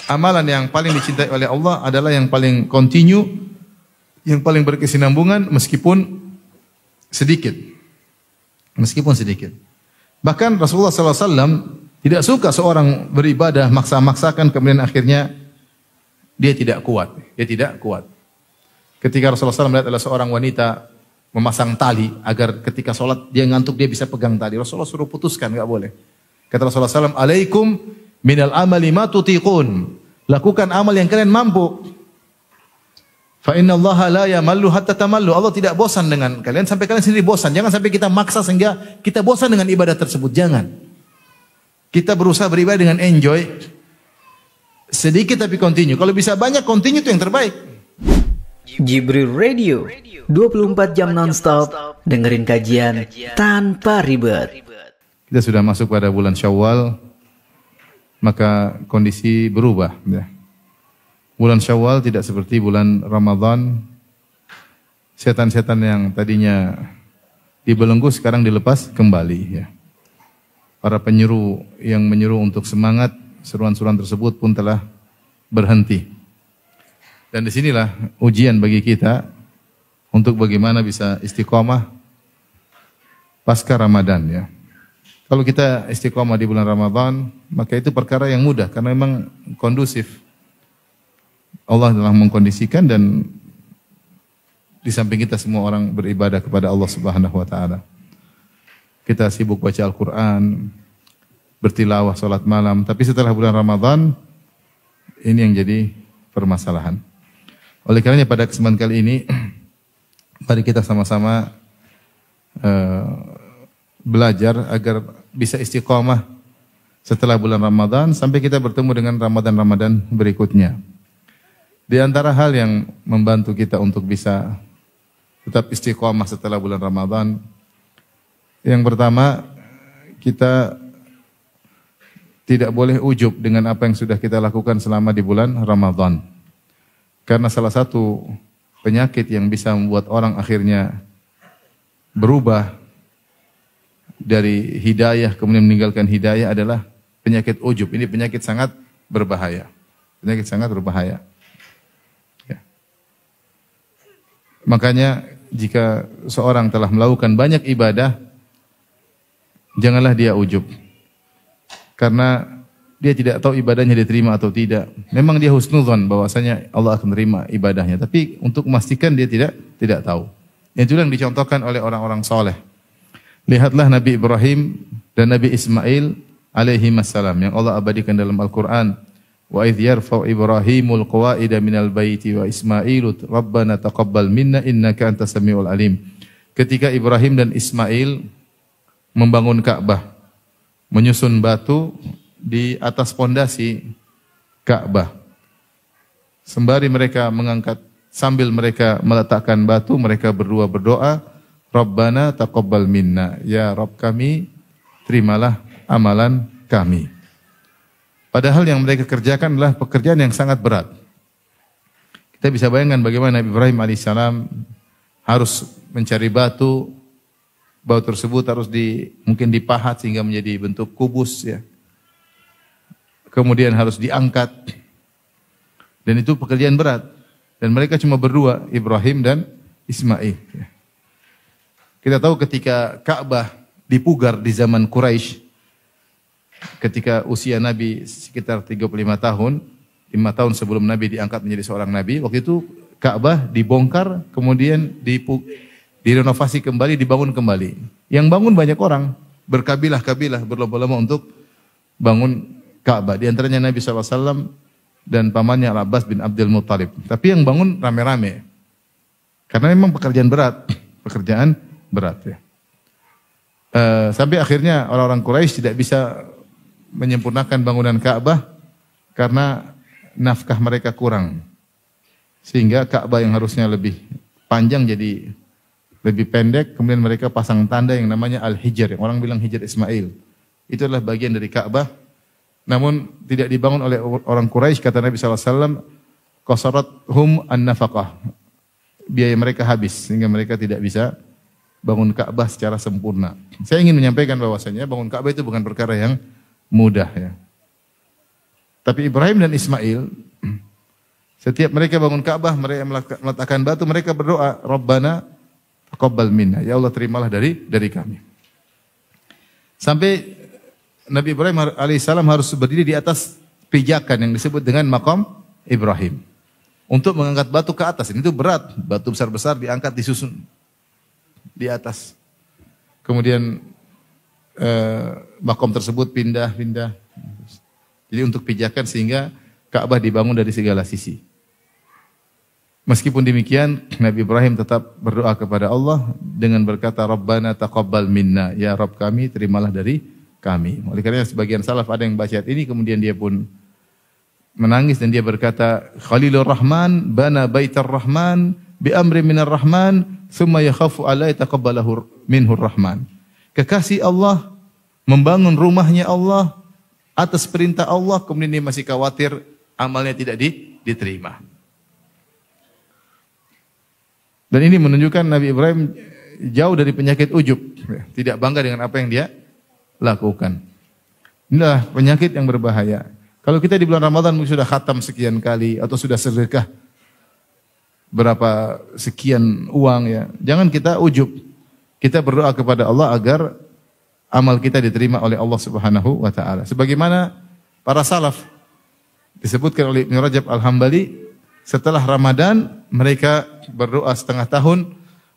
amalan yang paling dicintai oleh Allah adalah yang paling continue, yang paling berkesinambungan meskipun sedikit. Meskipun sedikit. Bahkan Rasulullah SAW tidak suka seorang beribadah maksa-maksakan kemudian akhirnya dia tidak kuat. Dia tidak kuat. Ketika Rasulullah SAW melihat ada seorang wanita memasang tali agar ketika sholat dia ngantuk dia bisa pegang tali. Rasulullah suruh putuskan, enggak boleh. Kata Rasulullah SAW, "Alaikum minal amali ma tutiqun." Lakukan amal yang kalian mampu. Fa inna Allah la yamallu hatta tamallu. Allah tidak bosan dengan kalian sampai kalian sendiri bosan. Jangan sampai kita maksa sehingga kita bosan dengan ibadah tersebut. Jangan. Kita berusaha beribadah dengan enjoy. Sedikit tapi continue. Kalau bisa banyak continue itu yang terbaik. Jibril Radio 24 jam nonstop dengerin kajian tanpa ribet. Kita sudah masuk pada bulan Syawal, maka kondisi berubah. Ya. Bulan Syawal tidak seperti bulan Ramadan. Setan-setan yang tadinya dibelenggu sekarang dilepas kembali. Ya. Para penyeru yang menyuruh untuk semangat, seruan-seruan tersebut pun telah berhenti. Dan disinilah ujian bagi kita untuk bagaimana bisa istiqomah pasca Ramadan. Ya. Kalau kita istiqomah di bulan Ramadan, maka itu perkara yang mudah karena memang kondusif. Allah telah mengkondisikan dan di samping kita semua orang beribadah kepada Allah Subhanahu wa taala. Kita sibuk baca Al-Qur'an, bertilawah, salat malam, tapi setelah bulan Ramadan ini yang jadi permasalahan. Oleh karenanya pada kesempatan kali ini mari kita sama-sama belajar agar bisa istiqomah setelah bulan Ramadan sampai kita bertemu dengan Ramadan-Ramadan berikutnya. Di antara hal yang membantu kita untuk bisa tetap istiqomah setelah bulan Ramadan, yang pertama kita tidak boleh ujub dengan apa yang sudah kita lakukan selama di bulan Ramadan. Karena salah satu penyakit yang bisa membuat orang akhirnya berubah dari hidayah kemudian meninggalkan hidayah adalah penyakit ujub. Ini penyakit sangat berbahaya. Penyakit sangat berbahaya. Ya. Makanya jika seorang telah melakukan banyak ibadah, janganlah dia ujub. Karena dia tidak tahu ibadahnya diterima atau tidak. Memang dia husnudzon bahwasanya Allah akan menerima ibadahnya, tapi untuk memastikan dia tidak tahu. Itu yang dicontohkan oleh orang-orang soleh. Lihatlah Nabi Ibrahim dan Nabi Ismail alaihi wassalam yang Allah abadikan dalam Al-Quran. Wa idh yarfa'u Ibrahimul qawaida minal baiti wa Ismailu Rabbana taqabbal minna innaka antas samiul alim. Ketika Ibrahim dan Ismail membangun Ka'bah, menyusun batu di atas pondasi Ka'bah. Sembari mereka mengangkat, sambil mereka meletakkan batu, mereka berdua berdoa, Rabbana taqabbal minna, ya Rabb kami, terimalah amalan kami. Padahal yang mereka kerjakan adalah pekerjaan yang sangat berat. Kita bisa bayangkan bagaimana Nabi Ibrahim alaihissalam harus mencari batu, batu tersebut harus mungkin dipahat sehingga menjadi bentuk kubus, ya. Kemudian harus diangkat. Dan itu pekerjaan berat. Dan mereka cuma berdua, Ibrahim dan Ismail. Kita tahu ketika Ka'bah dipugar di zaman Quraisy, ketika usia Nabi sekitar 35 tahun, 5 tahun sebelum Nabi diangkat menjadi seorang Nabi, waktu itu Ka'bah dibongkar, kemudian direnovasi kembali, dibangun kembali. Yang bangun banyak orang, berkabilah-kabilah, berlomba-lomba untuk bangun Ka'bah. Di antaranya Nabi SAW dan pamannya Al-Abbas bin Abdul Muttalib. Tapi yang bangun rame-rame. Karena memang pekerjaan berat. Pekerjaan berat, ya. Sampai akhirnya orang-orang Quraisy tidak bisa menyempurnakan bangunan Ka'bah karena nafkah mereka kurang. Sehingga Ka'bah yang harusnya lebih panjang jadi lebih pendek. Kemudian mereka pasang tanda yang namanya Al-Hijr. Yang orang bilang Hijr Ismail. Itu adalah bagian dari Ka'bah. Namun tidak dibangun oleh orang Quraisy, kata Nabi SAW, qasarathum an-nafaqah. Biaya mereka habis, sehingga mereka tidak bisa bangun Ka'bah secara sempurna. Saya ingin menyampaikan bahwasanya bangun Ka'bah itu bukan perkara yang mudah, ya. Tapi Ibrahim dan Ismail, setiap mereka bangun Ka'bah, mereka meletakkan batu, mereka berdoa, Rabbana taqabbal minna. Ya Allah, terimalah dari kami. Sampai Nabi Ibrahim alaihissalam harus berdiri di atas pijakan yang disebut dengan maqam Ibrahim. Untuk mengangkat batu ke atas. Ini itu berat. Batu besar-besar diangkat, disusun di atas. Kemudian maqam tersebut pindah-pindah. Jadi untuk pijakan sehingga Ka'bah dibangun dari segala sisi. Meskipun demikian, Nabi Ibrahim tetap berdoa kepada Allah dengan berkata, Rabbana taqabbal minna. Ya Rabb kami, terimalah dari kami. Oleh karena sebagian salaf ada yang baca ayat ini, kemudian dia pun menangis dan dia berkata, Khalilur Rahman bana baitar Rahman bi amri minar Rahman thumma yakhafu alla yataqabbalahu minhur Rahman. Kekasih Allah membangun rumahnya Allah atas perintah Allah, kemudian dia masih khawatir amalnya tidak diterima. Dan ini menunjukkan Nabi Ibrahim jauh dari penyakit ujub, tidak bangga dengan apa yang dia lakukan. Inilah penyakit yang berbahaya. Kalau kita di bulan Ramadan mungkin sudah khatam sekian kali atau sudah sedekah berapa sekian uang ya. Jangan kita ujub. Kita berdoa kepada Allah agar amal kita diterima oleh Allah Subhanahu wa taala. Sebagaimana para salaf disebutkan oleh Ibnu Rajab Al-Hambali, setelah Ramadan mereka berdoa setengah tahun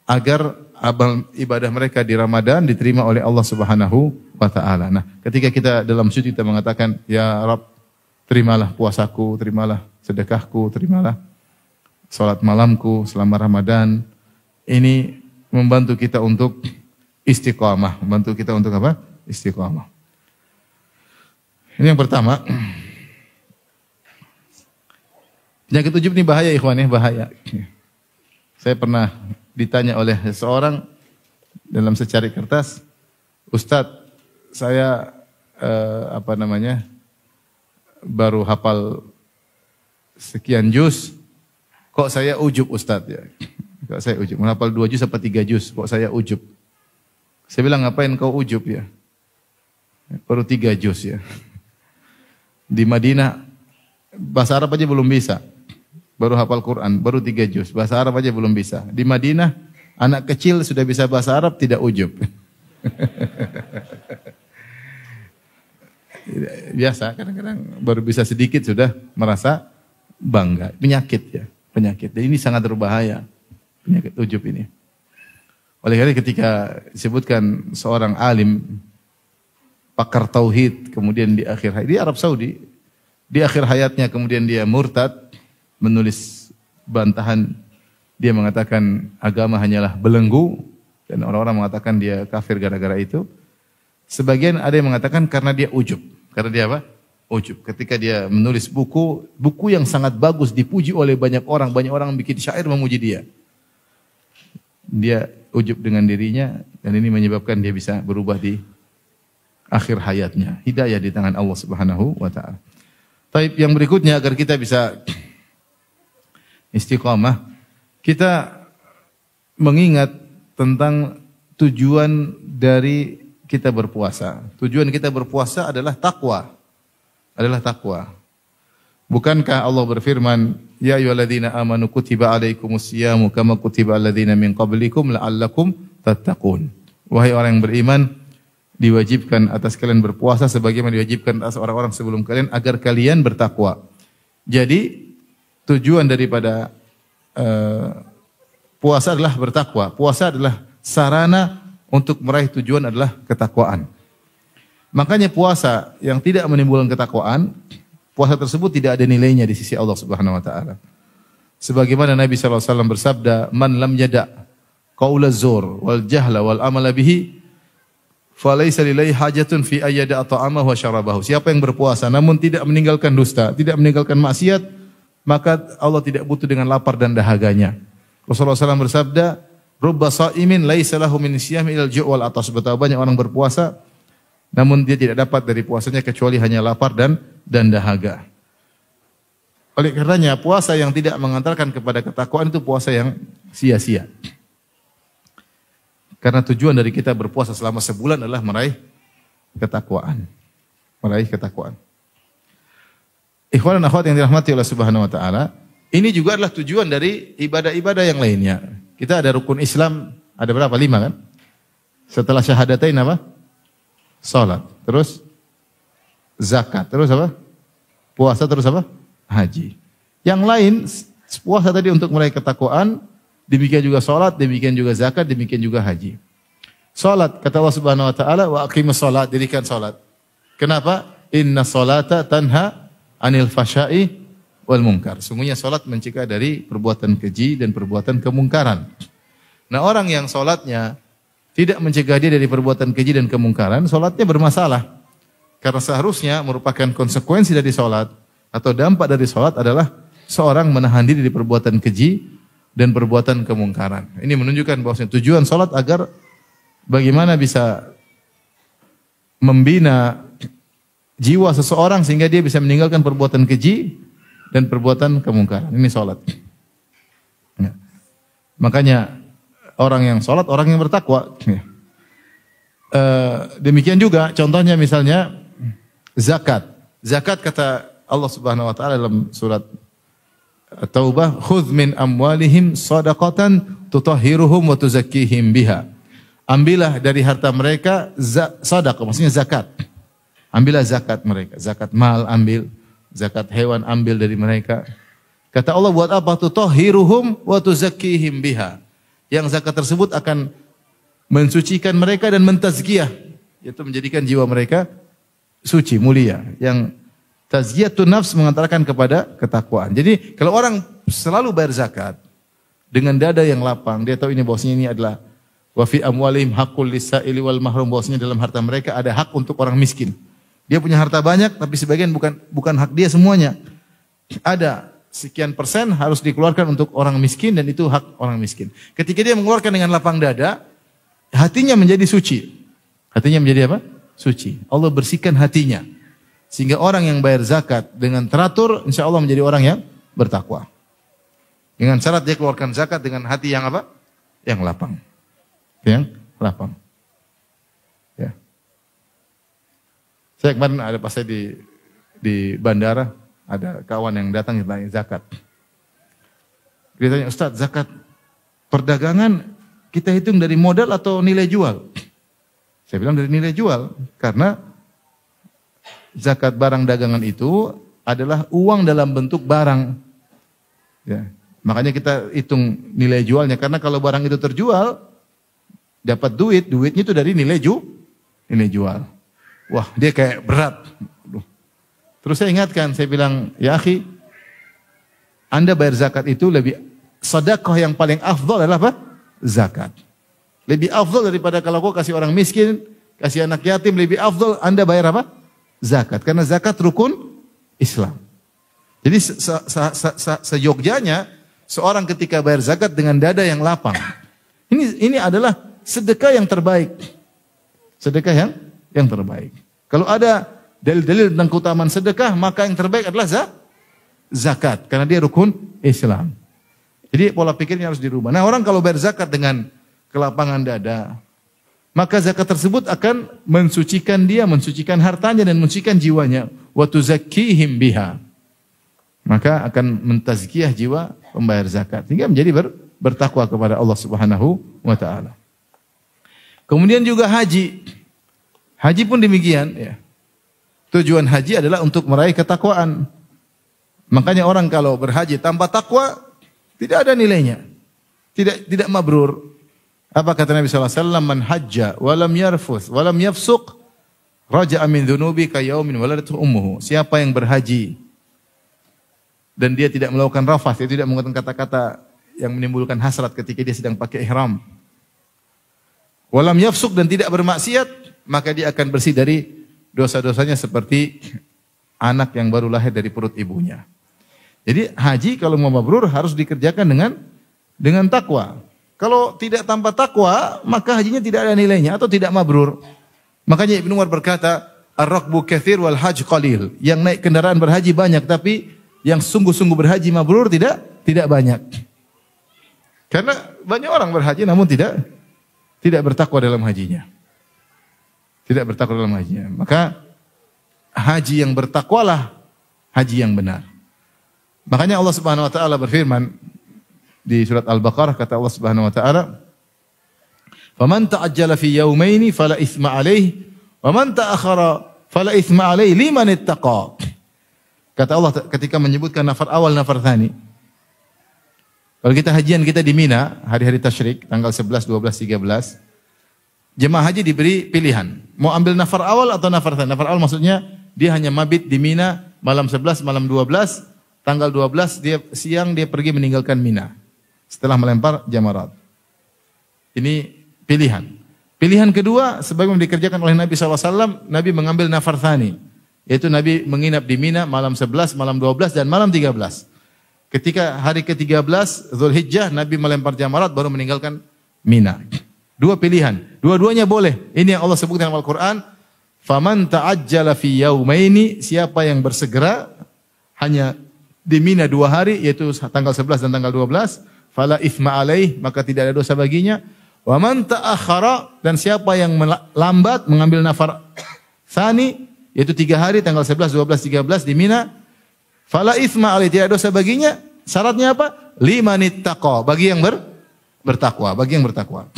agar amal ibadah mereka di Ramadan diterima oleh Allah Subhanahu wa taala. Nah, ketika kita dalam sujud kita mengatakan, ya Rabb, terimalah puasaku, terimalah sedekahku, terimalah salat malamku selama Ramadan. Ini membantu kita untuk istiqamah. Membantu kita untuk apa? Istiqamah. Ini yang pertama. Penyakit ujub ini bahaya ikhwan ya, bahaya. Saya pernah ditanya oleh seseorang dalam secari kertas, Ustadz, saya baru hafal sekian juz, kok saya ujub Ustadz ya? Kok saya ujub? Menghafal 2 juz apa 3 juz, kok saya ujub? Saya bilang, ngapain kau ujub ya? Baru 3 juz ya. Di Madinah bahasa Arab aja belum bisa. Baru hafal Quran, baru 3 juz. Bahasa Arab aja belum bisa. Di Madinah anak kecil sudah bisa bahasa Arab, tidak ujub. Biasa, kadang-kadang baru bisa sedikit sudah merasa bangga. Penyakit ya, penyakit. Dan ini sangat berbahaya, penyakit ujub ini. Oleh karena ketika disebutkan seorang alim, pakar tauhid, kemudian di akhir hayat, di Arab Saudi, di akhir hayatnya kemudian dia murtad, menulis bantahan, dia mengatakan agama hanyalah belenggu, dan orang-orang mengatakan dia kafir gara-gara itu. Sebagian ada yang mengatakan karena dia ujub. Karena dia apa? Ujub. Ketika dia menulis buku yang sangat bagus, dipuji oleh banyak orang bikin syair memuji dia. Dia ujub dengan dirinya, dan ini menyebabkan dia bisa berubah di akhir hayatnya. Hidayah di tangan Allah Subhanahu wa taala. Taib yang berikutnya agar kita bisa istiqamah, kita mengingat tentang tujuan dari kita berpuasa. Tujuan kita berpuasa adalah takwa. Adalah takwa. Bukankah Allah berfirman, ya ayyuhalladzina amanu kutiba alaikumusyamu kama kutiba alladzina min qablikum la'allakum tattaqun. Wahai orang yang beriman, diwajibkan atas kalian berpuasa sebagaimana diwajibkan atas orang-orang sebelum kalian agar kalian bertakwa. Jadi tujuan daripada puasa adalah bertakwa. Puasa adalah sarana untuk meraih tujuan adalah ketakwaan. Makanya puasa yang tidak menimbulkan ketakwaan, puasa tersebut tidak ada nilainya di sisi Allah Subhanahu wa taala. Sebagaimana Nabi sallallahu alaihi wasallam bersabda, "Man lam yada' qaula zur wal jahla wal amala bihi, falaysa lillahi hajatun fi ayyada ta'amahu wa syarabahu." Siapa yang berpuasa namun tidak meninggalkan dusta, tidak meninggalkan maksiat, maka Allah tidak butuh dengan lapar dan dahaganya. Rasulullah SAW bersabda, "Rubba sha'imin laisa lahu min siyami ilal ju' wal atas." Betapa banyak orang berpuasa namun dia tidak dapat dari puasanya kecuali hanya lapar dan dahaga. Oleh karenanya puasa yang tidak mengantarkan kepada ketakwaan itu puasa yang sia-sia. Karena tujuan dari kita berpuasa selama sebulan adalah meraih ketakwaan. Meraih ketakwaan. Ikhwan dan akhwat yang dirahmati Allah Subhanahu wa taala, ini juga adalah tujuan dari ibadah-ibadah yang lainnya. Kita ada rukun Islam, ada berapa? 5 kan? Setelah syahadatain apa? Salat. Terus zakat. Terus apa? Puasa. Terus apa? Haji. Yang lain, puasa tadi untuk meraih ketakwaan, demikian juga salat, demikian juga zakat, demikian juga haji. Salat, kata Allah Subhanahu wa taala, wa aqimus salat, dirikan salat. Kenapa? Inna salata tanha anil fahsya'i wal munkar. Sungguhnya salat mencegah dari perbuatan keji dan perbuatan kemungkaran. Nah, orang yang salatnya tidak mencegah dia dari perbuatan keji dan kemungkaran, salatnya bermasalah. Karena seharusnya merupakan konsekuensi dari salat atau dampak dari salat adalah seorang menahan diri dari perbuatan keji dan perbuatan kemungkaran. Ini menunjukkan bahwasanya tujuan salat agar bagaimana bisa membina jiwa seseorang sehingga dia bisa meninggalkan perbuatan keji dan perbuatan kemungkaran. Ini salat. Ya. Makanya orang yang salat orang yang bertakwa. Ya. Demikian juga contohnya misalnya zakat. Zakat kata Allah Subhanahu wa taala dalam surat Taubah, "Khudz min amwalihim shadaqatan tutahhiruhum wa tuzakkihim biha." Ambillah dari harta mereka sedekah, maksudnya zakat. Ambillah zakat mereka, zakat mal ambil, zakat hewan ambil dari mereka. Kata Allah, buat apa? Tutahhiruhum wa tuzakkihim biha. Yang zakat tersebut akan mensucikan mereka dan mentazkiyah, yaitu menjadikan jiwa mereka suci, mulia. Yang tazkiyatun nafs mengantarkan kepada ketakwaan. Jadi kalau orang selalu bayar zakat dengan dada yang lapang, dia tahu ini bahwasanya ini adalah wa fi amwalihim haqqul lis-sa'ili wal mahrum, bahwasanya dalam harta mereka ada hak untuk orang miskin. Dia punya harta banyak tapi sebagian bukan hak dia semuanya. Ada sekian persen harus dikeluarkan untuk orang miskin dan itu hak orang miskin. Ketika dia mengeluarkan dengan lapang dada, hatinya menjadi suci. Hatinya menjadi apa? Suci. Allah bersihkan hatinya. Sehingga orang yang bayar zakat dengan teratur, insya Allah menjadi orang yang bertakwa. Dengan syarat dia keluarkan zakat dengan hati yang apa? Yang lapang. Yang lapang. Ya. Saya kemarin ada pas saya di bandara, ada kawan yang datang ditanya zakat. Dia tanya, Ustaz, zakat perdagangan kita hitung dari modal atau nilai jual? Saya bilang dari nilai jual, karena zakat barang dagangan itu adalah uang dalam bentuk barang. Ya. Makanya kita hitung nilai jualnya, karena kalau barang itu terjual, dapat duitnya itu dari nilai jual. Wah, dia kayak berat. Terus saya ingatkan, saya bilang, ya akhi, Anda bayar zakat itu lebih, sedekah yang paling afdal adalah apa? Zakat. Lebih afdal daripada kalau kau kasih orang miskin, kasih anak yatim, lebih afdal Anda bayar apa? Zakat. Karena zakat rukun Islam. Jadi seyogjanya, seorang ketika bayar zakat dengan dada yang lapang, ini adalah sedekah yang terbaik. Sedekah yang terbaik. Kalau ada dalil-dalil tentang keutamaan sedekah, maka yang terbaik adalah zakat. Karena dia rukun Islam. Jadi pola pikirnya harus dirubah. Nah, orang kalau bayar zakat dengan kelapangan dada, maka zakat tersebut akan mensucikan dia, mensucikan hartanya dan mensucikan jiwanya. Wa tuzakkihim biha. Maka akan mentazkiyah jiwa pembayar zakat. Sehingga menjadi bertakwa kepada Allah Subhanahu wa taala. Kemudian juga haji. Haji pun demikian, ya. Tujuan haji adalah untuk meraih ketakwaan. Makanya orang kalau berhaji tanpa takwa tidak ada nilainya. Tidak mabrur. Apa kata Nabi sallallahu alaihi wasallam? Man hajja wa lam yarfuth wa lam yafsuq raja'a min dhunubi ka yaumin waladatuhu ummuhu. Siapa yang berhaji dan dia tidak melakukan rafath, dia tidak mengatakan kata-kata yang menimbulkan hasrat ketika dia sedang pakai ihram. Wa lam yafsuq dan tidak bermaksiat, maka dia akan bersih dari dosa-dosanya seperti anak yang baru lahir dari perut ibunya. Jadi haji kalau mau mabrur harus dikerjakan dengan takwa. Kalau tidak tanpa takwa, maka hajinya tidak ada nilainya atau tidak mabrur. Makanya Ibnu Umar berkata, ar-rakbu katsir wal hajj qalil. Yang naik kendaraan berhaji banyak, tapi yang sungguh-sungguh berhaji mabrur tidak banyak. Karena banyak orang berhaji namun tidak bertakwa dalam hajinya. Tidak bertakwa dalam hajinya. Maka haji yang bertakwalah haji yang benar. Makanya Allah Subhanahu wa taala berfirman di surat Al-Baqarah, kata Allah Subhanahu wa taala, "Faman ta'ajjala fi yawmaini fala itsma 'alaihi wa man ta'akhkhara fala itsma 'alaihi liman ittaqa." Kata Allah ketika menyebutkan nafar awal, nafar tsani. Kalau kita hajian kita di Mina, hari-hari tasyrik, tanggal 11, 12, 13, jemaah haji diberi pilihan. Mau ambil nafar awal atau nafar tsani. Nafar awal maksudnya dia hanya mabit di Mina malam 11, malam 12, tanggal 12 dia siang dia pergi meninggalkan Mina setelah melempar jamarat. Ini pilihan. Pilihan kedua sebagaimana dikerjakan oleh Nabi SAW, Nabi mengambil nafar tsani, yaitu Nabi menginap di Mina malam 11, malam 12 dan malam 13. Ketika hari ke-13 Zulhijjah Nabi melempar jamarat baru meninggalkan Mina. Dua pilihan, dua-duanya boleh. Ini yang Allah sebutkan dalam Al-Qur'an, "Faman ta'ajjala fi yaumaini", siapa yang bersegera hanya di Mina 2 hari, yaitu tanggal 11 dan tanggal 12, fala itsma alaih, maka tidak ada dosa baginya. Wa man ta'akhkhara, dan siapa yang lambat mengambil nafar tsani, yaitu 3 hari tanggal 11, 12, 13 di Mina, fala itsma alaih, tidak ada dosa baginya. Syaratnya apa? Limanittaqa, bagi yang bertakwa, bagi yang bertakwa.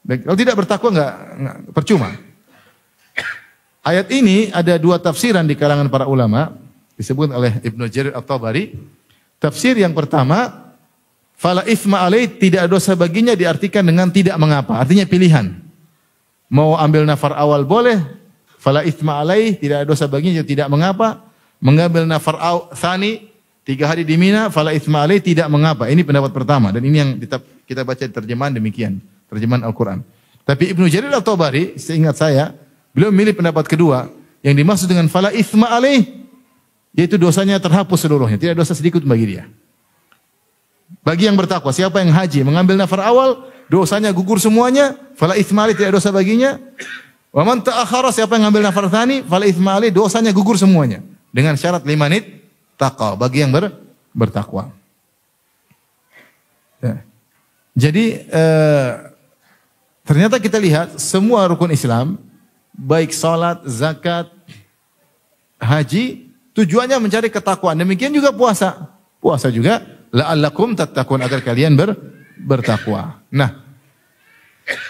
Kalau tidak bertakwa enggak percuma. Ayat ini ada 2 tafsiran di kalangan para ulama. Disebut oleh Ibnu Jarir At-Tabari. Tafsir yang pertama, fala itsma alaih, tidak dosa baginya, diartikan dengan tidak mengapa. Artinya pilihan. Mau ambil nafar awal boleh, fala itsma alaih, tidak dosa baginya, tidak mengapa. Mengambil nafar tsani 3 hari di Mina, fala itsma alaih, tidak mengapa. Ini pendapat pertama dan ini yang kita baca di terjemahan demikian, terjemahan Al-Qur'an. Tapi Ibnu Jarir At-Tabari, seingat saya, beliau memilih pendapat kedua, yang dimaksud dengan fala itsma alaih, yaitu dosanya terhapus seluruhnya, tidak dosa sedikit bagi dia. Bagi yang bertakwa, siapa yang haji mengambil nafar awal, dosanya gugur semuanya, fala itsma alaih, tidak dosa baginya. Wa man ta'akhkhara, siapa yang mengambil nafar tsani, fala itsma alaih, dosanya gugur semuanya. Dengan syarat limanit taqa, bagi yang bertakwa. Ya. Jadi ternyata kita lihat semua rukun Islam, baik salat, zakat, haji, tujuannya mencari ketakwaan. Demikian juga puasa. Puasa juga la'allakum tattaqun, agar kalian bertakwa. Nah,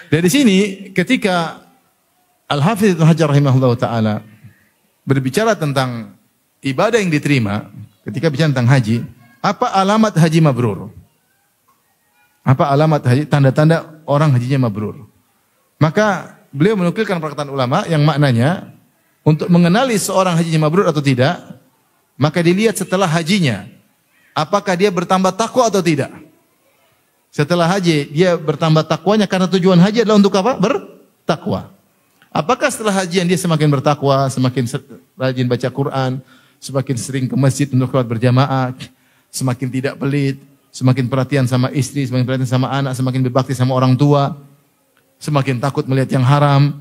dari sini ketika Al-Hafidz Ibnu Hajar rahimahullah taala berbicara tentang ibadah yang diterima, ketika bicara tentang haji, apa alamat haji mabrur? Apa alamat haji, tanda-tanda orang hajinya mabrur? Maka beliau menukilkan perkataan ulama yang maknanya untuk mengenali seorang hajinya mabrur atau tidak, maka dilihat setelah hajinya, apakah dia bertambah takwa atau tidak. Setelah haji, dia bertambah takwanya karena tujuan haji adalah untuk apa? Bertakwa. Apakah setelah hajian dia semakin bertakwa, semakin rajin baca Quran, semakin sering ke masjid untuk sholat berjamaah, semakin tidak pelit, semakin perhatian sama istri, semakin perhatian sama anak, semakin berbakti sama orang tua, semakin takut melihat yang haram,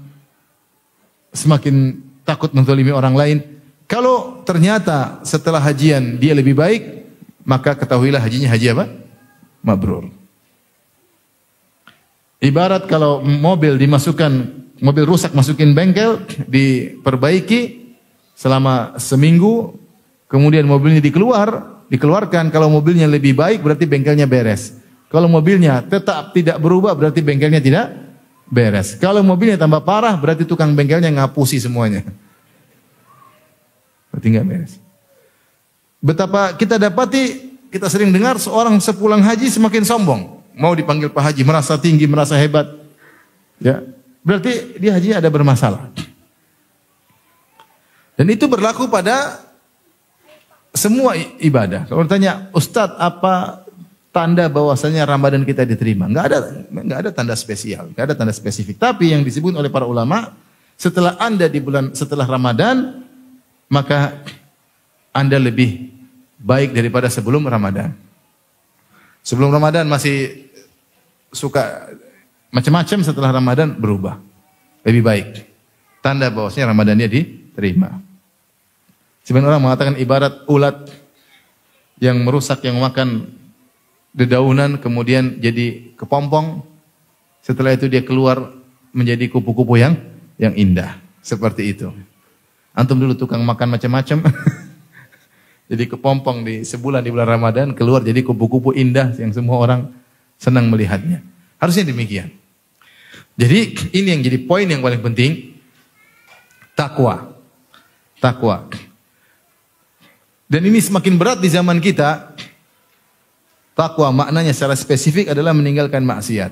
semakin takut menzalimi orang lain. Kalau ternyata setelah hajian dia lebih baik, maka ketahuilah hajinya haji apa? Mabrur. Ibarat kalau mobil dimasukkan, mobil rusak masukin bengkel, diperbaiki selama seminggu, kemudian mobilnya dikeluarkan. Kalau mobilnya lebih baik berarti bengkelnya beres. Kalau mobilnya tetap tidak berubah berarti bengkelnya tidak beres. Kalau mobilnya tambah parah berarti tukang bengkelnya ngapusi semuanya. Berarti nggak beres. Betapa kita dapati, kita sering dengar seorang sepulang haji semakin sombong, mau dipanggil Pak Haji, merasa tinggi, merasa hebat. Ya, berarti dia hajinya ada bermasalah. Dan itu berlaku pada semua ibadah. Kalau ditanya, Ustadz, apa tanda bahwasanya Ramadan kita diterima? Enggak ada tanda spesial, enggak ada tanda spesifik. Tapi yang disebut oleh para ulama, setelah Anda di bulan setelah Ramadan, maka Anda lebih baik daripada sebelum Ramadan. Sebelum Ramadan masih suka macam-macam, setelah Ramadan berubah. Lebih baik. Tanda bahwasanya Ramadannya diterima. Sebagian orang mengatakan ibarat ulat yang merusak, yang makan dedaunan, kemudian jadi kepompong. Setelah itu dia keluar menjadi kupu-kupu yang indah. Seperti itu. Antum dulu tukang makan macam-macam. jadi kepompong di sebulan di bulan Ramadan, keluar jadi kupu-kupu indah yang semua orang senang melihatnya. Harusnya demikian. Jadi ini yang jadi poin yang paling penting, takwa. Takwa. Dan ini semakin berat di zaman kita. Takwa maknanya secara spesifik adalah meninggalkan maksiat.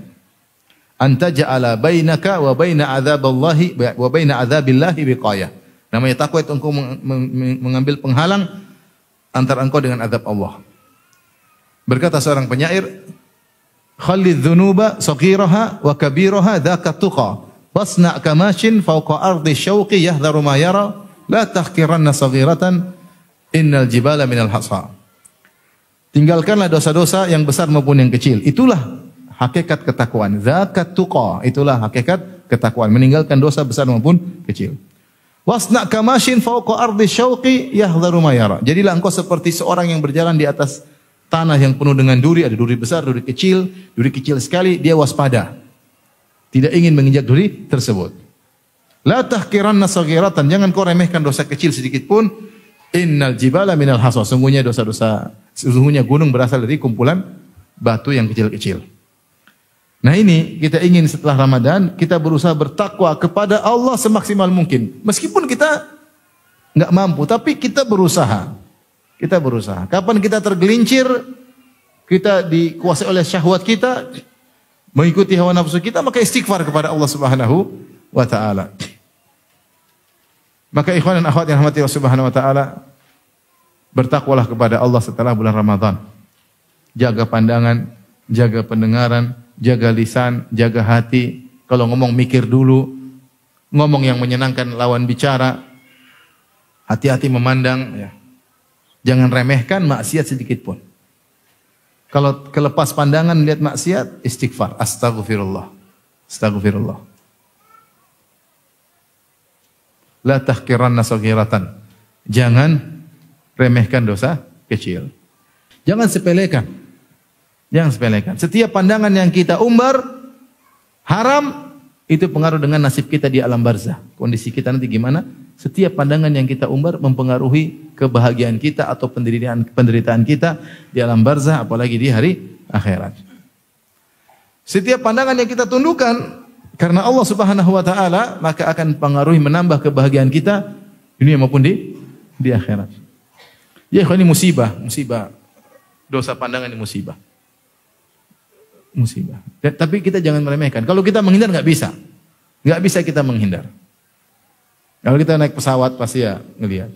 Anta ja'ala bainaka wa baina adzabillahi wa baina adzabillahi wiqayah. Namanya takwa itu engkau mengambil penghalang antara engkau dengan azab Allah. Berkata seorang penyair, "Khallidz dzunuba saghiraha wa kabiraha dzaka tuqa. Wasna' kamashin fawqa ardi syauqi yahdharu ma yara. La tahqiranna saghiratan innal jibala minal hasa." Tinggalkanlah dosa-dosa yang besar maupun yang kecil. Itulah hakikat ketakwaan. Zakat tuqa. Itulah hakikat ketakwaan. Meninggalkan dosa besar maupun kecil. Wasna' kamashin fawqa ardi syauqi yahdharu ma yara. Jadilah engkau seperti seorang yang berjalan di atas tanah yang penuh dengan duri. Ada duri besar, duri kecil sekali. Dia waspada. Tidak ingin menginjak duri tersebut. La tahqiranna saghiratan. Jangan kau remehkan dosa kecil sedikit pun. Innal jibala minal hasa. Sesungguhnya gunung berasal dari kumpulan batu yang kecil-kecil. Nah ini kita ingin setelah Ramadan kita berusaha bertakwa kepada Allah semaksimal mungkin. Meskipun kita nggak mampu, tapi kita berusaha. Kita berusaha. Kapan kita tergelincir, kita dikuasai oleh syahwat kita, mengikuti hawa nafsu kita, maka istighfar kepada Allah Subhanahu wa taala. Maka ikhwan dan akhwat yang rahmati Allah Subhanahu wa taala, bertakwalah kepada Allah setelah bulan Ramadan. Jaga pandangan, jaga pendengaran, jaga lisan, jaga hati. Kalau ngomong mikir dulu, ngomong yang menyenangkan lawan bicara. Hati-hati memandang, ya. Jangan remehkan maksiat sedikit pun. Kalau kelepas pandangan melihat maksiat, istighfar, astaghfirullah. Astaghfirullah. La tahqiranna saghiratan. Jangan remehkan dosa kecil. Jangan sepelekan. Jangan sepelekan. Setiap pandangan yang kita umbar haram, itu pengaruh dengan nasib kita di alam barzah. Kondisi kita nanti gimana? Setiap pandangan yang kita umbar mempengaruhi kebahagiaan kita atau penderitaan kita di alam barzah, apalagi di hari akhirat. Setiap pandangan yang kita tundukkan karena Allah Subhanahu wa taala, maka akan pengaruhi menambah kebahagiaan kita dunia maupun di akhirat. Ya, ini musibah. Dosa pandangan ini musibah. Tapi kita jangan meremehkan. Kalau kita menghindar nggak bisa. Nggak bisa kita menghindar. Kalau kita naik pesawat pasti ya ngelihat.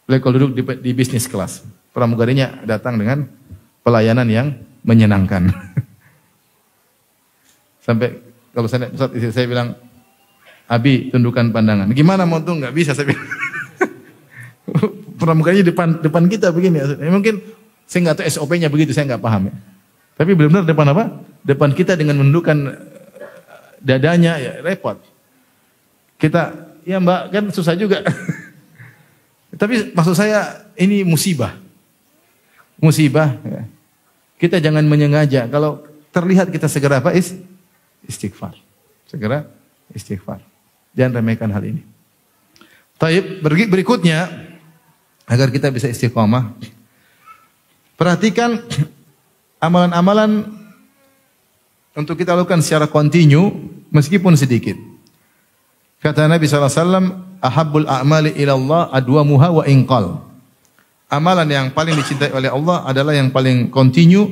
Kalau duduk di bisnis kelas, pramugarinya datang dengan pelayanan yang menyenangkan. Sampai kalau saya naik pesawat, istri saya bilang, "Abi, tundukkan pandangan." Gimana mau tuh? Nggak bisa, saya bilang. Pramugarinya depan kita begini. Mungkin saya nggak tahu SOP-nya begitu, saya nggak paham ya. Tapi benar-benar depan apa? Depan kita dengan menundukkan dadanya, ya repot. Kita, ya Mbak, kan susah juga. Tapi maksud saya ini musibah. Ya. Kita jangan menyengaja. Kalau terlihat kita segera apa? Istighfar. Segera istighfar. Jangan remehkan hal ini. Taib, berikutnya agar kita bisa istiqamah. Perhatikan amalan-amalan untuk kita lakukan secara kontinu meskipun sedikit. Kata Nabi SAW, ahabbul a'mali ilallah adwamuha wa inqal. Amalan yang paling dicintai oleh Allah adalah yang paling kontinu,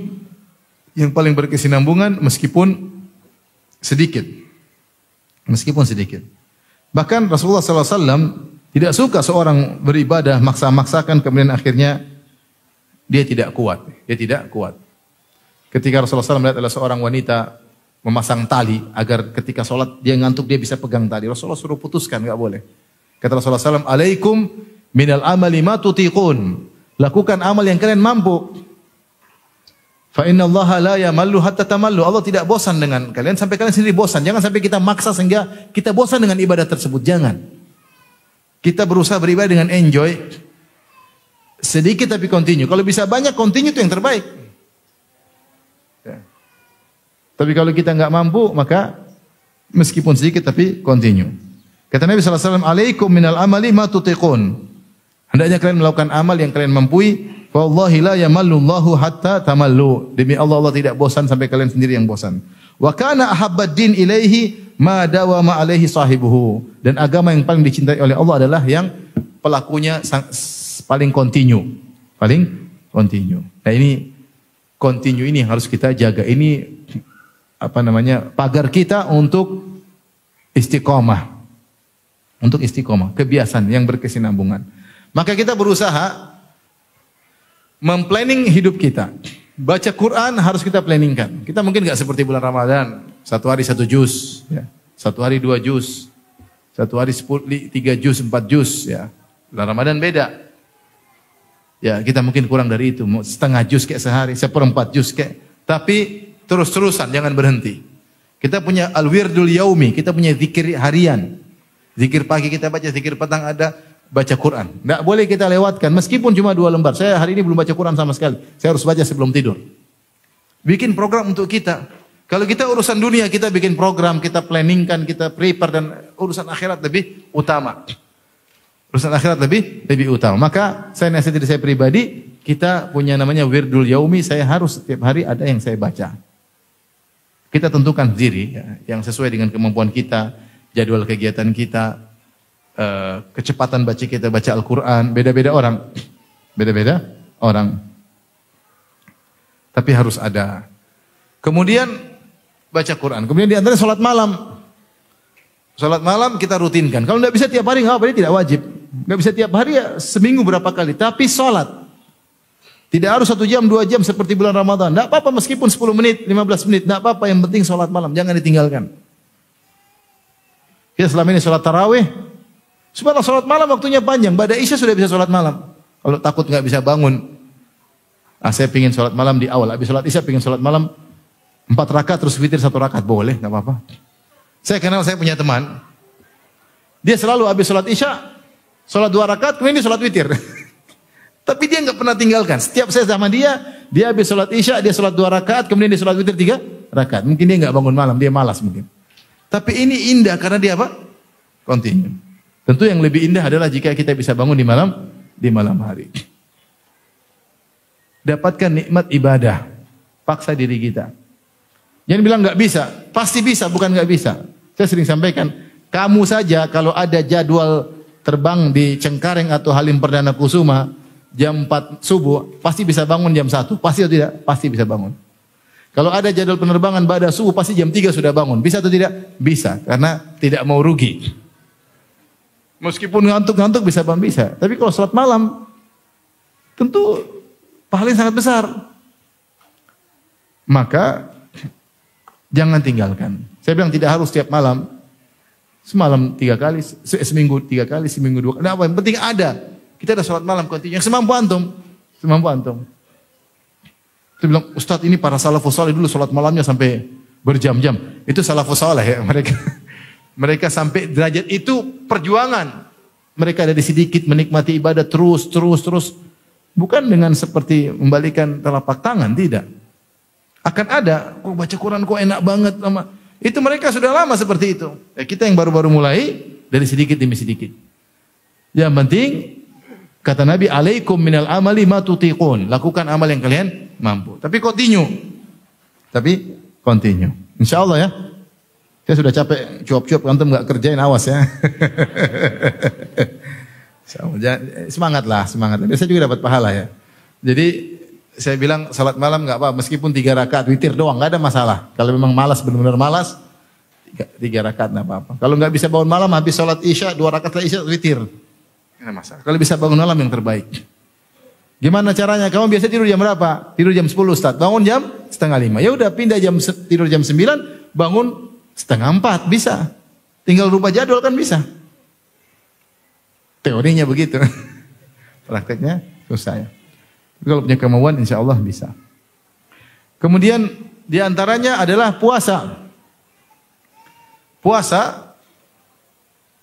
yang paling berkesinambungan meskipun sedikit. Meskipun sedikit. Bahkan Rasulullah SAW tidak suka seorang beribadah maksa-maksakan kemudian akhirnya dia tidak kuat. Ketika Rasulullah SAW melihat adalah seorang wanita memasang tali agar ketika sholat dia ngantuk dia bisa pegang tali. Rasulullah suruh putuskan, enggak boleh. Kata Rasulullah SAW, "Alaikum minal amali ma tutiqun." Lakukan amal yang kalian mampu. Fa innallaha la yamallu hatta tamallu. Allah tidak bosan dengan kalian sampai kalian sendiri bosan. Jangan sampai kita maksa sehingga kita bosan dengan ibadah tersebut. Jangan. Kita berusaha beribadah dengan enjoy. Sedikit tapi continue. Kalau bisa banyak continue itu yang terbaik. Tapi kalau kita enggak mampu, maka meskipun sedikit tapi continue. Kata Nabi SAW, "Alaikum minal amali ma tutiqun." Hendaknya kalian melakukan amal yang kalian mampu. Wallahi la yamallullahu hatta tamallu. Demi Allah, Allah tidak bosan sampai kalian sendiri yang bosan. Wa kana ahabbad din ilaihi ma dawama alaihi sahibuhu. Dan agama yang paling dicintai oleh Allah adalah yang pelakunya paling kontinu. Paling kontinu. Nah ini kontinu ini harus kita jaga. Ini pagar kita untuk istiqomah. Untuk istiqomah, kebiasaan yang berkesinambungan. Maka kita berusaha memplanning hidup kita. Baca Quran harus kita planningkan. Kita mungkin nggak seperti bulan Ramadan, 1 hari 1 juz, ya. 1 hari 2 juz, 1 hari 3 juz, 4 juz, ya. Bulan Ramadan beda. Ya, kita mungkin kurang dari itu, setengah juz kayak sehari, 1/4 juz kayak. Tapi terus-terusan, jangan berhenti. Kita punya al-wirdul yaumi, kita punya zikir harian. Zikir pagi kita baca, zikir petang ada, baca Quran. Tidak boleh kita lewatkan, meskipun cuma 2 lembar. Saya hari ini belum baca Quran sama sekali. Saya harus baca sebelum tidur. Bikin program untuk kita. Kalau kita urusan dunia, kita bikin program, kita planningkan, kita prepare, dan urusan akhirat lebih utama. Urusan akhirat lebih utama. Maka saya nasihat diri saya pribadi, kita punya namanya wirdul yaumi, saya harus setiap hari ada yang saya baca. Kita tentukan diri ya, yang sesuai dengan kemampuan kita, jadwal kegiatan kita, kecepatan baca kita baca Al-Quran, beda-beda orang. Beda-beda orang. Tapi harus ada. Kemudian baca Quran. Kemudian di antara salat malam. Salat malam kita rutinkan. Kalau tidak bisa tiap hari nggak apa-apa, ini tidak wajib. Nggak bisa tiap hari ya seminggu berapa kali. Tapi salat. Tidak harus 1 jam, 2 jam seperti bulan Ramadan. Tidak apa-apa meskipun 10 menit, 15 menit. Tidak apa-apa, yang penting salat malam. Jangan ditinggalkan. Kita selama ini salat tarawih. Subhanallah, salat malam waktunya panjang. Ba'da Isya sudah bisa salat malam. Kalau takut nggak bisa bangun. Saya pingin salat malam di awal. Habis salat Isya pingin salat malam 4 rakaat terus witir 1 rakaat. Boleh, nggak apa-apa. Saya punya teman. Dia selalu habis salat Isya, salat 2 rakaat, kemudian dia salat witir. Tapi dia nggak pernah tinggalkan. Setiap saya sama dia habis salat Isya, dia salat 2 rakaat, kemudian dia salat witir 3 rakaat. Mungkin dia nggak bangun malam, dia malas mungkin. Tapi ini indah karena dia apa? Continue. Tentu yang lebih indah adalah jika kita bisa bangun di malam hari. Dapatkan nikmat ibadah. Paksa diri kita. Jangan bilang nggak bisa. Pasti bisa, bukan nggak bisa. Saya sering sampaikan, kamu saja kalau ada jadwal terbang di Cengkareng atau Halim Perdana Kusuma jam 4 subuh, pasti bisa bangun jam 1. Pasti atau tidak? Pasti bisa bangun. Kalau ada jadwal penerbangan pada subuh, pasti jam 3 sudah bangun. Bisa atau tidak? Bisa, karena tidak mau rugi. Meskipun ngantuk-ngantuk bisa bangun, bisa. Tapi kalau salat malam, tentu pahalanya sangat besar. Maka jangan tinggalkan. Saya bilang tidak harus setiap malam. Semalam 3 kali, seminggu 3 kali, seminggu 2 kali. Nah, apa yang penting ada. Kita ada salat malam kontinu yang semampu antum. Semampu antum. Saya bilang, Ustadz ini para salafus saleh dulu salat malamnya sampai berjam-jam. Itu salafus saleh ya mereka. Mereka sampai derajat itu perjuangan. Mereka dari sedikit menikmati ibadah terus. Bukan dengan seperti membalikan telapak tangan, tidak. Akan ada, kok baca Quran kok enak banget. Itu mereka sudah lama seperti itu. Ya, kita yang baru-baru mulai, dari sedikit demi sedikit. Yang penting, kata Nabi, alaikum minal amali ma tutiqun. Lakukan amal yang kalian mampu. Tapi continue. Insya Allah ya. Saya sudah capek cuap-cuap, antum nggak kerjain, awas ya. Semangatlah. Saya juga dapat pahala ya. Jadi saya bilang salat malam nggak apa, meskipun 3 rakaat witir doang, nggak ada masalah. Kalau memang malas, benar-benar malas, 3 rakaat nggak apa-apa. Kalau nggak bisa bangun malam, habis salat Isya 2 rakaat Isya witir, nggak masalah. Kalau bisa bangun malam yang terbaik. Gimana caranya? Kamu biasa tidur jam berapa? Tidur jam 10 Ustaz. Bangun jam 4:30. Ya udah pindah tidur jam 9, bangun 3:30 bisa. Tinggal rubah jadwal kan bisa. Teorinya begitu. Prakteknya susah ya. Tapi kalau punya kemauan insya Allah bisa. Kemudian diantaranya adalah puasa. Puasa,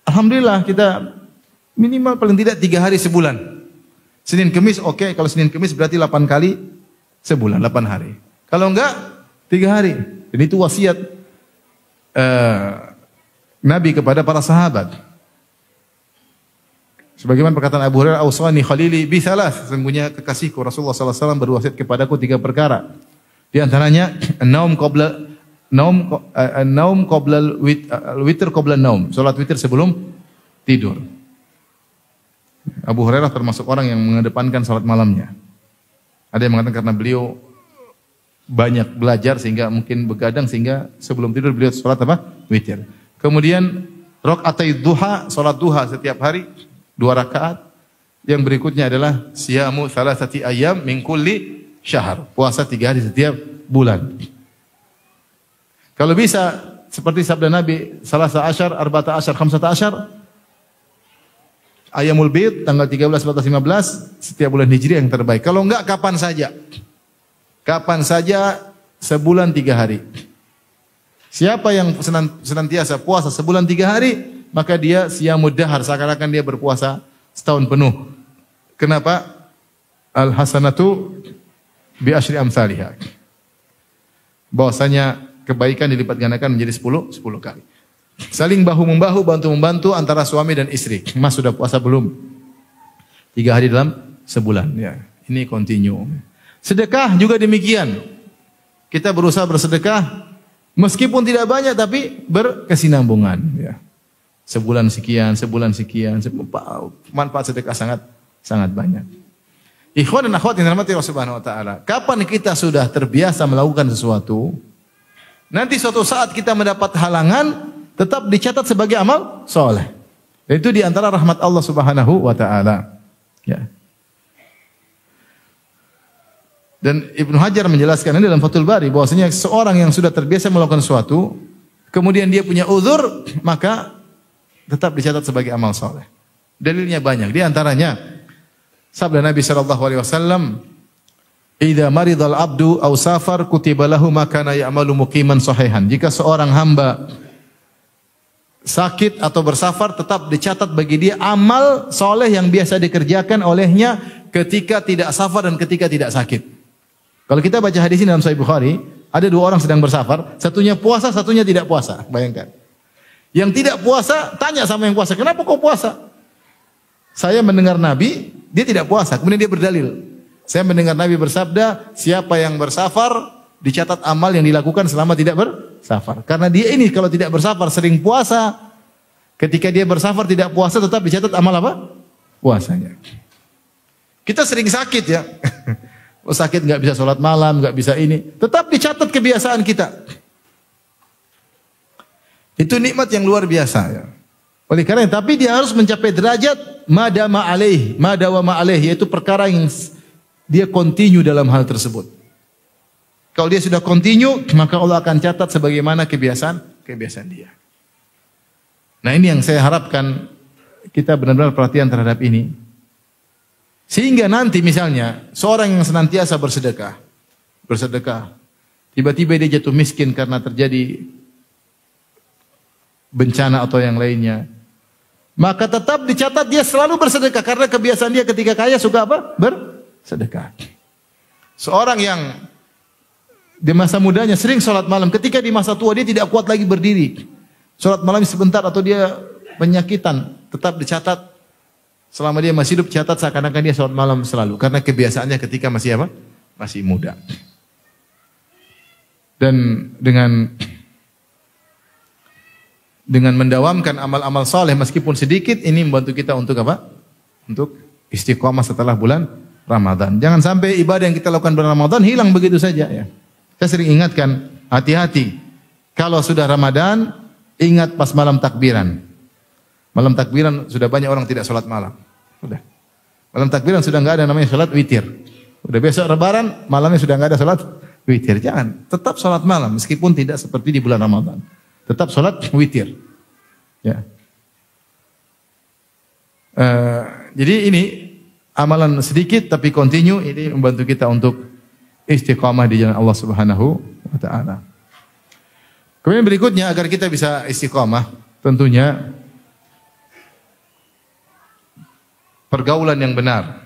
alhamdulillah kita minimal paling tidak 3 hari sebulan. Senin Kemis oke. Kalau Senin Kemis berarti 8 kali sebulan, 8 hari. Kalau enggak 3 hari. Dan itu wasiat Nabi kepada para sahabat. Sebagaimana perkataan Abu Hurairah, "Ausani khalili bi thalath." Sesungguhnya kekasihku Rasulullah sallallahu alaihi wasallam berwasiat kepadaku 3 perkara. Di antaranya naum qabla witr qabla naum. Salat witir sebelum tidur. Abu Hurairah termasuk orang yang mengedepankan salat malamnya. Ada yang mengatakan karena beliau banyak belajar sehingga mungkin begadang sehingga sebelum tidur beliau salat apa? Witir. Kemudian rakaatai duha, salat duha setiap hari 2 rakaat. Yang berikutnya adalah siyamu thalathati ayyam min kulli syahr. Puasa 3 hari setiap bulan. Kalau bisa seperti sabda Nabi, salasa asyar, arba'ata asyar, khamsata asyar, Ayyamul Bid tanggal 13, 14, 15 setiap bulan Hijriah yang terbaik. Kalau enggak kapan saja. Kapan saja sebulan 3 hari. Siapa yang senantiasa puasa sebulan 3 hari, maka dia siyamud dahar, seakan-akan dia berpuasa setahun penuh. Kenapa? Al hasanatu bi asyri amsalihha. Bahwasanya kebaikan dilipat gandakan menjadi 10 kali. Saling bahu-membahu, bantu-membantu antara suami dan istri. Mas sudah puasa belum? 3 hari dalam sebulan. Ya, ini continue. Sedekah juga demikian. Kita berusaha bersedekah, meskipun tidak banyak tapi berkesinambungan. Ya. Sebulan sekian, manfaat sedekah sangat banyak. Ikhwan dan akhwat yang dirahmati Allah Subhanahu wa taala. Kapan kita sudah terbiasa melakukan sesuatu, nanti suatu saat kita mendapat halangan, tetap dicatat sebagai amal soleh. Itu di antara rahmat Allah Subhanahu wa taala. Ya. Dan Ibnu Hajar menjelaskan ini dalam Fathul Bari bahwasanya seorang yang sudah terbiasa melakukan sesuatu, kemudian dia punya uzur, maka tetap dicatat sebagai amal soleh. Dalilnya banyak. Di antaranya sabda Nabi sallallahu alaihi wasallam, "Idza maridal abdu aw safar kutiba lahu ma kana ya'malu muqiman sahihan." Jika seorang hamba sakit atau bersafar, tetap dicatat bagi dia amal soleh yang biasa dikerjakan olehnya ketika tidak safar dan ketika tidak sakit. Kalau kita baca hadis ini dalam Sahih Bukhari, ada 2 orang sedang bersafar, satunya puasa, satunya tidak puasa. Bayangkan. Yang tidak puasa tanya sama yang puasa, "Kenapa kau puasa?" "Saya mendengar Nabi, dia tidak puasa." Kemudian dia berdalil, "Saya mendengar Nabi bersabda, siapa yang bersafar dicatat amal yang dilakukan selama tidak bersafar." Karena dia ini kalau tidak bersafar sering puasa, ketika dia bersafar tidak puasa tetap dicatat amal apa? Puasanya. Kita sering sakit ya. Oh, sakit nggak bisa sholat malam, nggak bisa ini, tetap dicatat kebiasaan kita. Itu nikmat yang luar biasa ya. Oleh karena tapi dia harus mencapai derajat madama alaih, yaitu perkara yang dia continue dalam hal tersebut. Kalau dia sudah continue, maka Allah akan catat sebagaimana kebiasaan dia. Nah, ini yang saya harapkan kita benar-benar perhatian terhadap ini. Sehingga nanti misalnya seorang yang senantiasa bersedekah, tiba-tiba dia jatuh miskin karena terjadi bencana atau yang lainnya, maka tetap dicatat dia selalu bersedekah karena kebiasaan dia ketika kaya suka apa? Bersedekah. Seorang yang di masa mudanya sering sholat malam, ketika di masa tua dia tidak kuat lagi berdiri, sholat malam sebentar atau dia penyakitan, tetap dicatat. Selama dia masih hidup, catat seakan-akan dia sholat malam selalu. Karena kebiasaannya ketika masih apa? Masih muda. Dan dengan mendawamkan amal-amal saleh meskipun sedikit, ini membantu kita untuk apa? Untuk istiqomah setelah bulan Ramadan. Jangan sampai ibadah yang kita lakukan bulan Ramadan hilang begitu saja ya. Saya sering ingatkan, hati-hati. Kalau sudah Ramadan, ingat pas malam takbiran. Malam takbiran sudah banyak orang tidak sholat malam. Udah. Malam takbiran sudah enggak ada namanya sholat witir. Udah besok Lebaran, malamnya sudah enggak ada sholat witir. Jangan. Tetap sholat malam meskipun tidak seperti di bulan Ramadan. Tetap sholat witir. Ya. Jadi ini amalan sedikit tapi continue, ini membantu kita untuk istiqamah di jalan Allah Subhanahu wa taala. Kemudian berikutnya agar kita bisa istiqamah, tentunya pergaulan yang benar,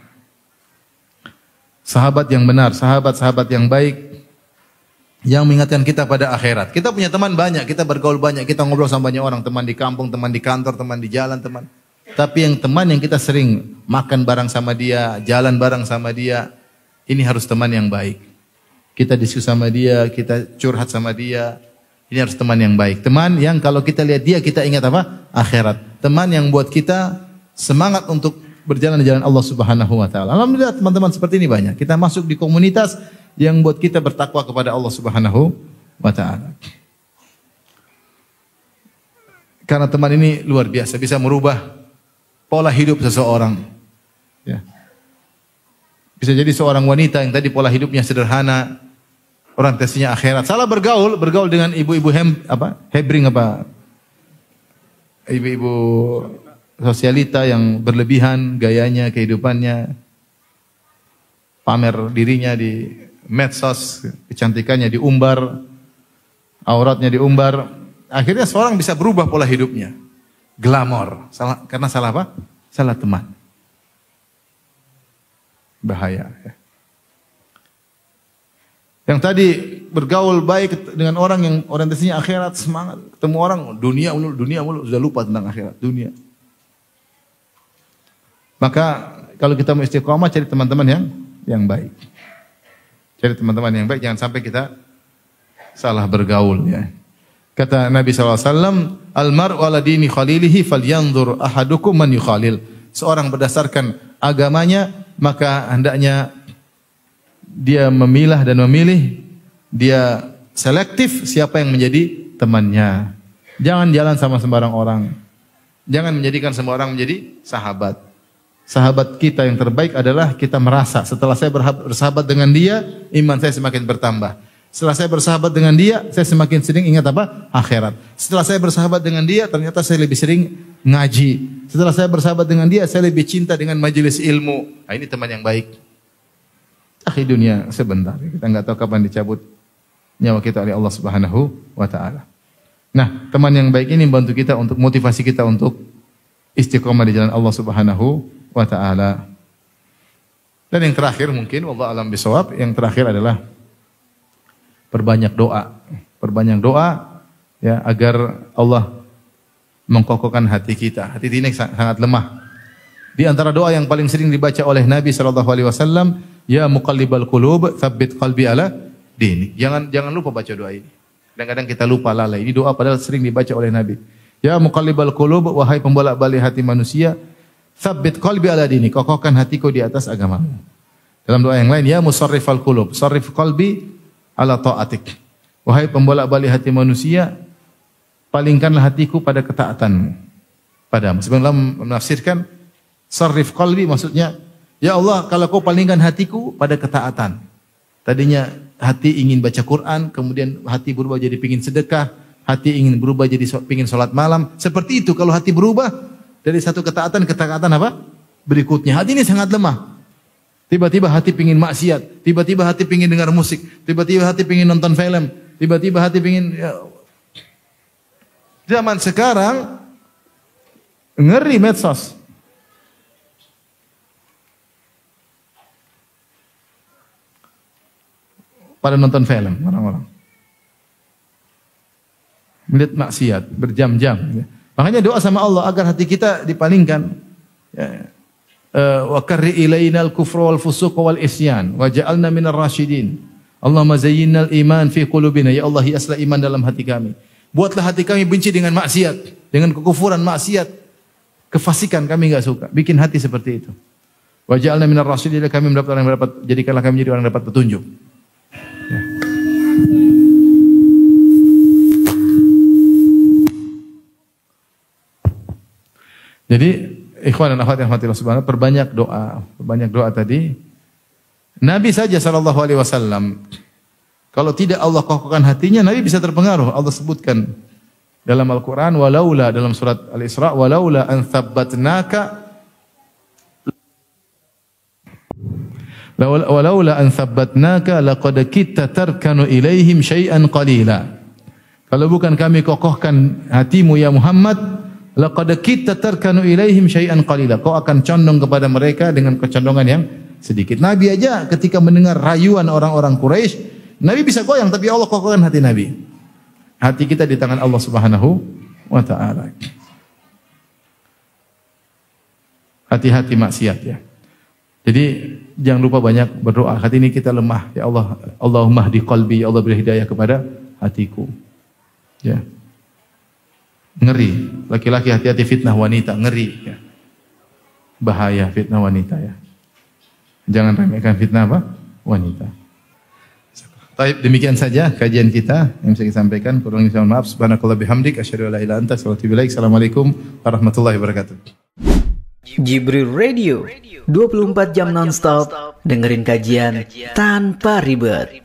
sahabat yang benar, sahabat-sahabat yang baik, yang mengingatkan kita pada akhirat. Kita punya teman banyak, kita bergaul banyak, kita ngobrol sama banyak orang, teman di kampung, teman di kantor, teman di jalan, teman. Tapi yang teman yang kita sering makan bareng sama dia, jalan bareng sama dia, ini harus teman yang baik. Kita diskusi sama dia, kita curhat sama dia. Ini harus teman yang baik. Teman yang kalau kita lihat dia, kita ingat apa? Akhirat. Teman yang buat kita semangat untuk berjalan di jalan Allah Subhanahu wa taala. Alhamdulillah teman-teman seperti ini banyak. Kita masuk di komunitas yang buat kita bertakwa kepada Allah Subhanahu wa taala. Karena teman ini luar biasa, bisa merubah pola hidup seseorang. Ya. Bisa jadi seorang wanita yang tadi pola hidupnya sederhana, orientasinya akhirat. Salah bergaul dengan ibu-ibu ibu-ibu sosialita yang berlebihan gayanya, kehidupannya, pamer dirinya di medsos, kecantikannya diumbar, auratnya diumbar. Akhirnya seorang bisa berubah pola hidupnya. Glamor. Karena salah apa? Salah teman. Bahaya. Ya. Yang tadi bergaul baik dengan orang yang orientasinya akhirat, semangat. Ketemu orang dunia mulu, sudah lupa tentang akhirat, dunia. Maka kalau kita mau istiqomah, cari teman-teman yang baik. Cari teman-teman yang baik, jangan sampai kita salah bergaul. Ya. Kata Nabi SAW, Al-mar'u ala dini khalilihi falyanzur ahadukum man yukhalil. Seorang berdasarkan agamanya, maka hendaknya dia memilah dan memilih, dia selektif siapa yang menjadi temannya. Jangan jalan sama sembarang orang. Jangan menjadikan semua orang menjadi sahabat. Sahabat kita yang terbaik adalah kita merasa setelah saya bersahabat dengan dia, iman saya semakin bertambah. Setelah saya bersahabat dengan dia, saya semakin sering ingat apa? Akhirat. Setelah saya bersahabat dengan dia, ternyata saya lebih sering ngaji. Setelah saya bersahabat dengan dia, saya lebih cinta dengan majelis ilmu. Nah, ini teman yang baik. Akhir dunia sebentar. Kita nggak tahu kapan dicabut nyawa kita oleh Allah Subhanahu wa taala. Nah, teman yang baik ini membantu kita untuk motivasi kita untuk istiqomah di jalan Allah Subhanahu wa taala. Dan yang terakhir mungkin wallahu alam bisawab, yang terakhir adalah perbanyak doa. Perbanyak doa ya agar Allah mengkokohkan hati kita. Hati ini sangat lemah. Di antara doa yang paling sering dibaca oleh Nabi sallallahu alaihi wasallam, ya muqallibal qulub, tsabbit qalbi ala dini. Jangan lupa baca doa ini. Kadang-kadang kita lupa lalai. Ini doa padahal sering dibaca oleh Nabi. Ya muqallibal qulub, wahai pembolak-balik hati manusia, tsabbit qalbi ala dini. Kokohkan hatiku di atas agamamu. Dalam doa yang lain, ya musarrifal qulub, sarrif qalbi ala ta'atik. Wahai pembolak-balik hati manusia, palingkanlah hatiku pada ketaatanmu padamu. Sebenarnya menafsirkan sarrif qalbi maksudnya, ya Allah, kalau kau palingkan hatiku pada ketaatan. Tadinya hati ingin baca Quran, kemudian hati berubah jadi pingin sedekah, hati ingin berubah jadi pingin sholat malam. Seperti itu kalau hati berubah dari satu ketaatan ke ketaatan apa? Berikutnya. Hati ini sangat lemah. Tiba-tiba hati pingin maksiat, tiba-tiba hati pingin dengar musik, tiba-tiba hati pingin nonton film, tiba-tiba hati pingin Zaman sekarang ngeri medsos. Pada nonton film orang-orang. Melihat maksiat berjam-jam. Makanya doa sama Allah agar hati kita dipalingkan. Ya. Wa karri ilainal kufra wal fusuq wal isyan wa ja'alna minar rasyidin. Allahumma zayyinal iman fi qulubina. Ya Allah, hiaslah iman dalam hati kami. Buatlah hati kami benci dengan maksiat, dengan kekufuran, maksiat, kefasikan kami enggak suka. Bikin hati seperti itu. Wa ja'alna minar rasyidin, kami jadikanlah kami menjadi orang yang dapat petunjuk. Ya. Jadi ikhwan dan akhwat yang rahmatillah subhanahu, perbanyak doa tadi. Nabi saja sallallahu alaihi wasallam, kalau tidak Allah kokohkan hatinya, Nabi bisa terpengaruh. Allah sebutkan dalam Al-Quran, walaula, dalam surat Al-Isra, walaula an thabbatnaka laqad kitta tarkanu ilaihim syai'an qalila. Kalau bukan kami kokohkan hatimu ya Muhammad, laqad kitta tarkanu ilaihim syai'an qalila. Kau akan condong kepada mereka dengan kecondongan yang sedikit. Nabi aja ketika mendengar rayuan orang-orang Quraisy, Nabi bisa goyang, tapi Allah kokohkan hati Nabi. Hati kita di tangan Allah Subhanahu wa taala. hati-hati maksiat ya. Jadi jangan lupa banyak berdoa. Hati ini kita lemah. Ya Allah, Allahumma hdi qalbi, ya Allah beri hidayah kepada hatiku. Ya. Ngeri. Laki-laki hati-hati fitnah wanita, ngeri ya. Bahaya fitnah wanita ya. Jangan remehkan fitnah apa? Wanita. Baik, demikian saja kajian kita yang bisa kita sampaikan. Kurang lebih mohon maaf. Subhanakallah bihamdik asyhadu an la ilaha illa anta astaghfiruka wa atubu ilaik. Assalamualaikum warahmatullahi wabarakatuh. Jibril Radio 24 jam nonstop dengerin kajian tanpa ribet.